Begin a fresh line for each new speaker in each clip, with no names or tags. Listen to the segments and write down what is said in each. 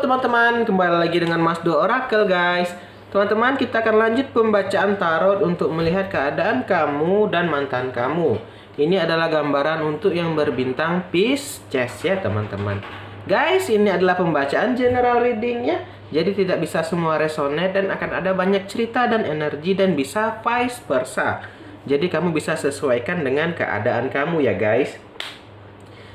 teman-teman, kembali lagi dengan Mas Do Oracle guys. Teman-teman, kita akan lanjut pembacaan tarot untuk melihat keadaan kamu dan mantan kamu. Ini adalah gambaran untuk yang berbintang Pisces ya teman-teman. Guys, ini adalah pembacaan general reading ya. Jadi tidak bisa semua resonate dan akan ada banyak cerita dan energi dan bisa vice versa. Jadi kamu bisa sesuaikan dengan keadaan kamu ya guys.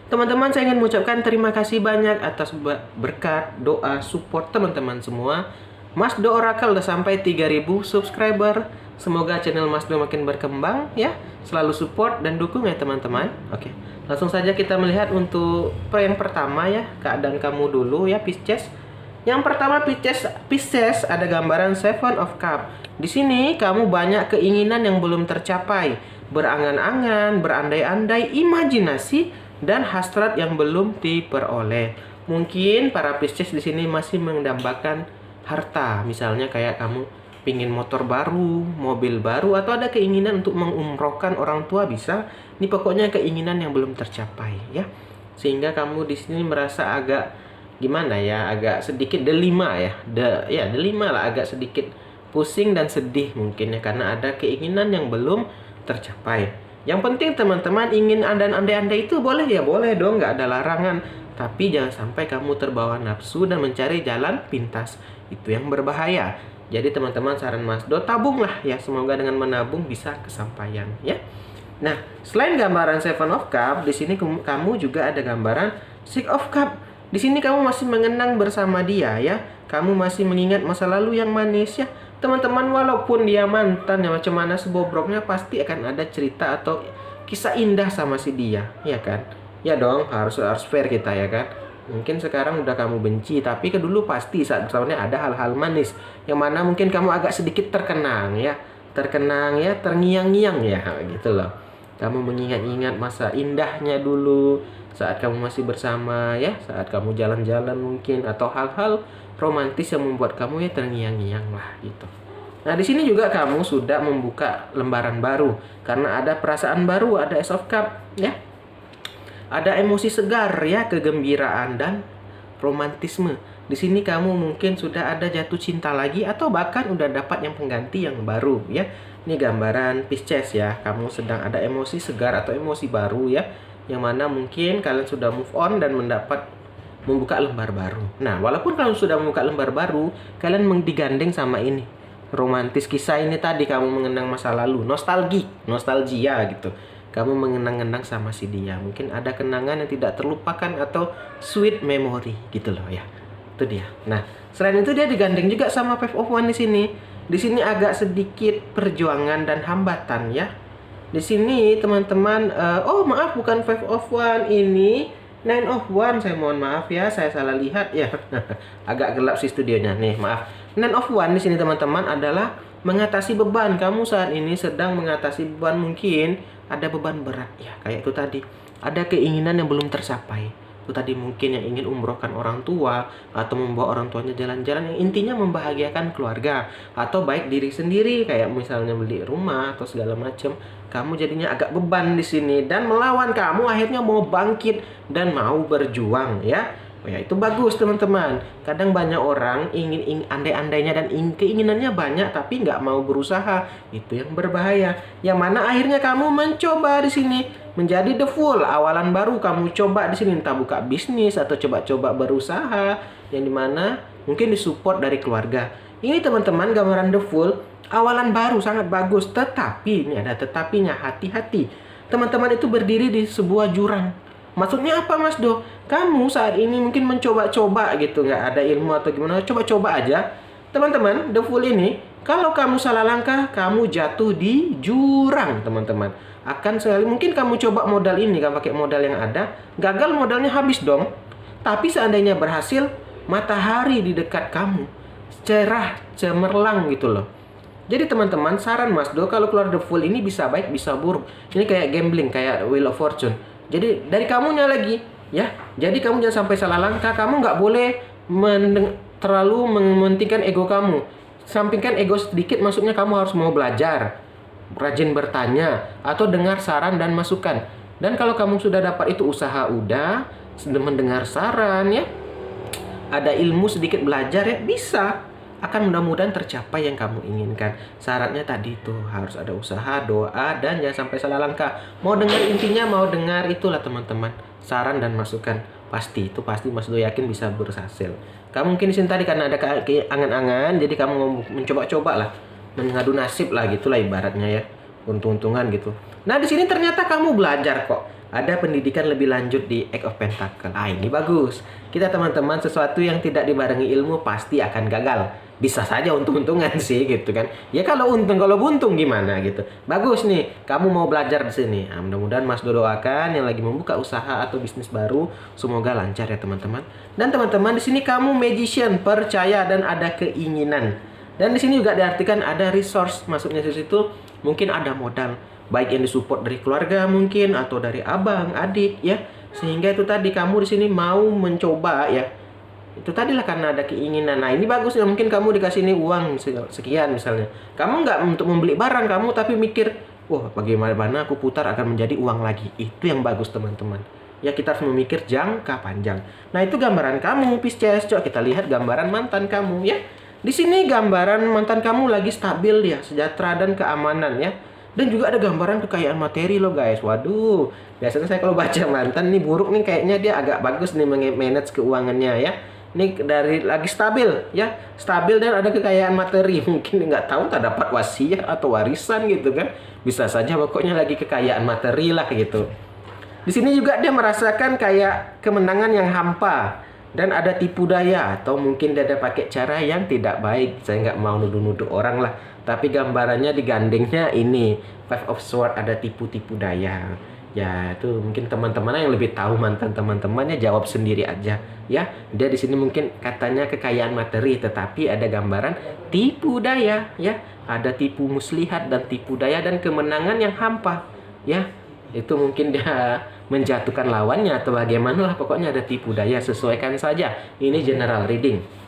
Teman-teman, saya ingin mengucapkan terima kasih banyak atas berkat, doa, support teman-teman semua. Mas Do Oracle udah sampai 3000 subscriber. Semoga channel Mas Do makin berkembang ya. Selalu support dan dukung ya teman-teman. Oke, langsung saja kita melihat untuk yang pertama ya, keadaan kamu dulu ya Pisces. Yang pertama Pisces ada gambaran Seven of Cups. Di sini kamu banyak keinginan yang belum tercapai, berangan-angan, berandai-andai, imajinasi dan hasrat yang belum diperoleh. Mungkin para Pisces di sini masih mendambakan harta, misalnya kayak kamu pingin motor baru, mobil baru, atau ada keinginan untuk mengumrohkan orang tua bisa. Ini pokoknya keinginan yang belum tercapai ya. Sehingga kamu di sini merasa agak gimana ya, agak sedikit delima ya. Delima lah, agak sedikit pusing dan sedih mungkin ya karena ada keinginan yang belum tercapai. Yang penting teman-teman ingin dan andai-andai itu boleh ya, boleh dong, nggak ada larangan. Tapi jangan sampai kamu terbawa nafsu dan mencari jalan pintas. Itu yang berbahaya. Jadi teman-teman, saran Mas Do, tabunglah ya. Semoga dengan menabung bisa kesampaian ya. Nah, selain gambaran Seven of Cups, di sini kamu juga ada gambaran Six of Cups. Di sini kamu masih mengenang bersama dia ya. Kamu masih mengingat masa lalu yang manis ya. Teman-teman, walaupun dia mantan ya macam mana sebobroknya, pasti akan ada cerita atau kisah indah sama si dia, ya kan? Ya dong, harus fair kita ya kan. Mungkin sekarang udah kamu benci, tapi ke dulu pasti saat bersamanya ada hal-hal manis yang mana mungkin kamu agak sedikit terkenang ya, terngiang-ngiang ya, gitu loh. Kamu mengingat-ingat masa indahnya dulu saat kamu masih bersama ya, saat kamu jalan-jalan mungkin, atau hal-hal romantis yang membuat kamu ya terngiang-ngiang lah gitu. Nah, di sini juga kamu sudah membuka lembaran baru karena ada perasaan baru, ada Ace of Cups ya. Ada emosi segar ya, kegembiraan dan romantisme. Di sini kamu mungkin sudah ada jatuh cinta lagi atau bahkan udah dapat yang pengganti yang baru ya. Ini gambaran Pisces ya. Kamu sedang ada emosi segar atau emosi baru ya, yang mana mungkin kalian sudah move on dan membuka lembar baru. Nah, walaupun kalian sudah membuka lembar baru, kalian digandeng sama ini romantis kisah ini tadi, kamu mengenang masa lalu, nostalgia gitu. Kamu mengenang-enang sama si dia. Mungkin ada kenangan yang tidak terlupakan atau sweet memory gitu loh ya. Itu dia. Nah, selain itu dia digandeng juga sama Five of Wands di sini. Di sini agak sedikit perjuangan dan hambatan ya. Di sini teman-teman, oh maaf, bukan Five of Wands, ini Nine of Wands. Saya mohon maaf ya, saya salah lihat ya. Agak gelap sih studionya nih, maaf. Nine of Wands di sini teman-teman adalah mengatasi beban. Kamu saat ini sedang mengatasi beban, mungkin ada beban berat ya, kayak itu tadi. Ada keinginan yang belum tercapai. Itu tadi mungkin yang ingin umrohkan orang tua atau membawa orang tuanya jalan-jalan yang intinya membahagiakan keluarga atau baik diri sendiri, kayak misalnya beli rumah atau segala macam. Kamu jadinya agak beban di sini dan melawan kamu akhirnya mau bangkit dan mau berjuang ya. Oh ya, itu bagus teman-teman. Kadang banyak orang ingin andai-andainya dan keinginannya banyak tapi nggak mau berusaha. Itu yang berbahaya. Yang mana akhirnya kamu mencoba di sini menjadi the Fool. Awalan baru kamu coba di sini, entah buka bisnis atau coba-coba berusaha yang dimana mungkin disupport dari keluarga. Ini teman-teman gambaran the Fool. Awalan baru sangat bagus, tetapi ini ada tetapinya, hati-hati. Teman-teman itu berdiri di sebuah jurang. Maksudnya apa Mas Do? Kamu saat ini mungkin mencoba-coba gitu, nggak ada ilmu atau gimana, coba-coba aja. Teman-teman, the Fool ini, kalau kamu salah langkah, kamu jatuh di jurang teman-teman. Akan sekali mungkin kamu coba modal ini, kamu pakai modal yang ada, gagal modalnya habis dong. Tapi seandainya berhasil, matahari di dekat kamu, cerah, cemerlang gitu loh. Jadi teman-teman, saran Mas Do, kalau keluar the Fool ini bisa baik, bisa buruk. Ini kayak gambling, kayak Wheel of Fortune. Jadi dari kamunya lagi ya. Jadi kamu jangan sampai salah langkah. Kamu nggak boleh terlalu mementingkan ego kamu. Sampingkan ego sedikit, maksudnya kamu harus mau belajar, rajin bertanya, atau dengar saran dan masukan. Dan kalau kamu sudah dapat itu usaha udah, sudah mendengar saran ya, ada ilmu sedikit belajar ya, bisa akan mudah-mudahan tercapai yang kamu inginkan. Syaratnya tadi itu harus ada usaha, doa, dan jangan sampai salah langkah. Mau dengar intinya, mau dengar itulah teman-teman, saran dan masukan. Pasti Mas Do yakin bisa berhasil. Kamu mungkin di sini tadi karena ada angan-angan, jadi kamu mau mencoba-coba lah, mengadu nasib lah gitulah ibaratnya ya, untung-untungan gitu. Nah di sini ternyata kamu belajar kok. Ada pendidikan lebih lanjut di Eight of Pentacle. Ah ini bagus. Kita teman-teman, sesuatu yang tidak dibarengi ilmu pasti akan gagal. Bisa saja untung-untungan sih gitu kan. Ya kalau untung, kalau buntung gimana gitu. Bagus nih, kamu mau belajar di sini. Nah, mudah-mudahan Mas Do doakan yang lagi membuka usaha atau bisnis baru, semoga lancar ya teman-teman. Dan teman-teman, di sini kamu magician, percaya dan ada keinginan. Dan di sini juga diartikan ada resource, maksudnya di situ mungkin ada modal, baik yang disupport dari keluarga mungkin atau dari abang, adik ya. Sehingga itu tadi kamu di sini mau mencoba ya. Itu tadilah karena ada keinginan. Nah ini bagus ya, mungkin kamu dikasih ini uang sekian misalnya. Kamu nggak untuk membeli barang kamu, tapi mikir, wah bagaimana aku putar akan menjadi uang lagi. Itu yang bagus teman-teman. Ya kita harus memikir jangka panjang. Nah itu gambaran kamu Pisces. Coba kita lihat gambaran mantan kamu ya. Di sini gambaran mantan kamu lagi stabil ya, sejahtera dan keamanan ya. Dan juga ada gambaran kekayaan materi loh guys. Waduh, biasanya saya kalau baca mantan nih buruk nih, kayaknya dia agak bagus nih manage keuangannya ya. Ini dari lagi stabil ya, stabil dan ada kekayaan materi. Mungkin nggak tahu tak dapat wasiat atau warisan gitu kan, bisa saja pokoknya lagi kekayaan materi lah gitu. Di sini juga dia merasakan kayak kemenangan yang hampa dan ada tipu daya, atau mungkin dia ada pakai cara yang tidak baik. Saya nggak mau nuduh-nuduh orang lah, tapi gambarannya digandengnya ini Five of Swords, ada tipu-tipu daya. Ya itu mungkin teman-teman yang lebih tahu, mantan teman-temannya jawab sendiri aja ya. Dia di sini mungkin katanya kekayaan materi, tetapi ada gambaran tipu daya ya. Ada tipu muslihat dan tipu daya dan kemenangan yang hampa ya. Itu mungkin dia menjatuhkan lawannya atau bagaimana lah, pokoknya ada tipu daya. Sesuaikan saja. Ini general reading.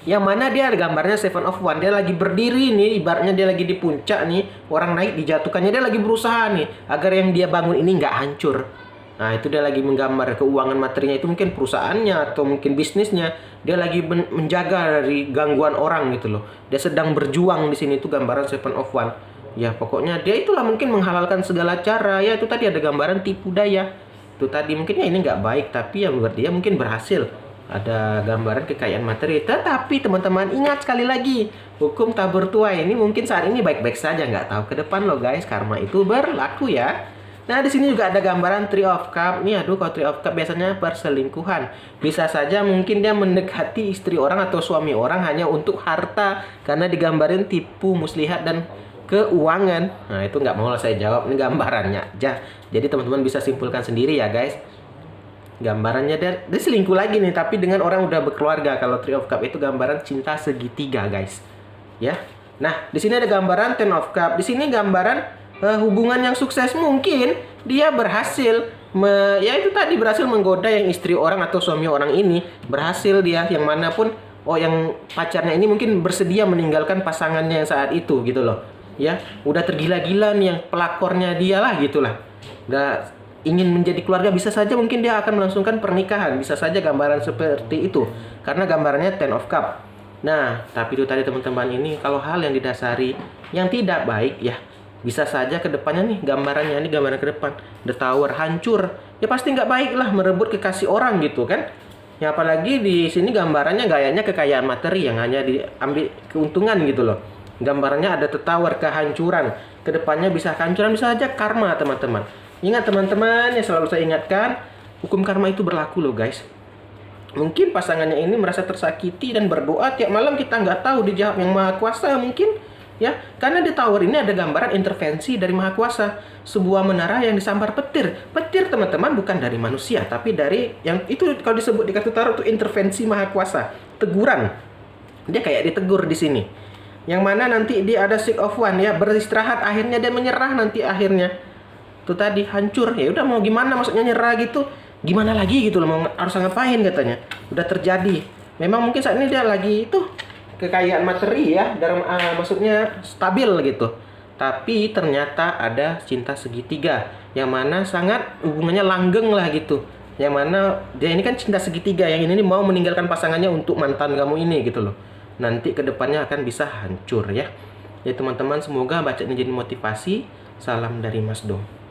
Yang mana dia ada gambarnya Seven of Wands. Dia lagi berdiri nih, ibaratnya dia lagi di puncak nih, orang naik dijatuhkannya, dia lagi berusaha nih agar yang dia bangun ini nggak hancur. Nah itu dia lagi menggambar keuangan materinya, itu mungkin perusahaannya atau mungkin bisnisnya. Dia lagi menjaga dari gangguan orang gitu loh. Dia sedang berjuang di sini, itu gambaran Seven of Wands. Ya pokoknya dia itulah mungkin menghalalkan segala cara ya. Itu tadi ada gambaran tipu daya. Itu tadi mungkin ya ini nggak baik, tapi yang buat dia mungkin berhasil. Ada gambaran kekayaan materi. Tetapi teman-teman ingat sekali lagi, hukum tak bertuai ini mungkin saat ini baik-baik saja, nggak tahu ke depan loh guys, karma itu berlaku ya. Nah di sini juga ada gambaran Three of Cups. Nih aduh, kalau Three of Cups biasanya perselingkuhan. Bisa saja mungkin dia mendekati istri orang atau suami orang hanya untuk harta, karena digambarin tipu muslihat dan keuangan. Nah itu nggak mau lah saya jawab, ini gambarannya aja. Jadi teman-teman bisa simpulkan sendiri ya guys. Gambarannya dia selingkuh lagi nih, tapi dengan orang udah berkeluarga. Kalau Three of Cups itu gambaran cinta segitiga guys ya. Nah di sini ada gambaran Ten of Cups. Di sini gambaran hubungan yang sukses. Mungkin dia berhasil ya itu tadi, berhasil menggoda yang istri orang atau suami orang ini. Berhasil dia yang manapun. Oh yang pacarnya ini mungkin bersedia meninggalkan pasangannya yang saat itu gitu loh ya. Udah tergila-gila nih yang pelakornya dia lah gitulah. Udah ingin menjadi keluarga, bisa saja mungkin dia akan melangsungkan pernikahan. Bisa saja gambaran seperti itu, karena gambarannya Ten of Cups. Nah, tapi itu tadi teman-teman, ini kalau hal yang didasari yang tidak baik ya, bisa saja ke depannya nih gambarannya, ini gambaran ke depan, The Tower hancur. Ya pasti nggak baik lah merebut kekasih orang gitu kan. Ya apalagi di sini gambarannya gayanya kekayaan materi yang hanya diambil keuntungan gitu loh. Gambarannya ada The Tower, kehancuran. Kedepannya bisa kehancuran, bisa saja karma teman-teman. Ingat teman-teman, yang selalu saya ingatkan, hukum karma itu berlaku loh guys. Mungkin pasangannya ini merasa tersakiti dan berdoa tiap malam, kita nggak tahu dijawab yang Maha Kuasa mungkin ya. Karena di Tower ini ada gambaran intervensi dari Maha Kuasa. Sebuah menara yang disambar petir. Petir teman-teman bukan dari manusia, tapi dari yang itu kalau disebut di kartu tarot itu intervensi Maha Kuasa. Teguran. Dia kayak ditegur di sini. Yang mana nanti dia ada Six of Wands ya, beristirahat, akhirnya dia menyerah nanti akhirnya. Itu tadi hancur, ya udah mau gimana, maksudnya nyerah gitu, gimana lagi gitu loh, mau harus ngapain katanya, udah terjadi. Memang mungkin saat ini dia lagi itu kekayaan materi ya, dalam maksudnya stabil gitu, tapi ternyata ada cinta segitiga yang mana sangat hubungannya langgeng lah gitu Yang mana dia ini kan cinta segitiga, yang ini nih mau meninggalkan pasangannya untuk mantan kamu ini gitu loh. Nanti kedepannya akan bisa hancur ya. Ya teman-teman, semoga baca ini jadi motivasi. Salam dari Mas Dom.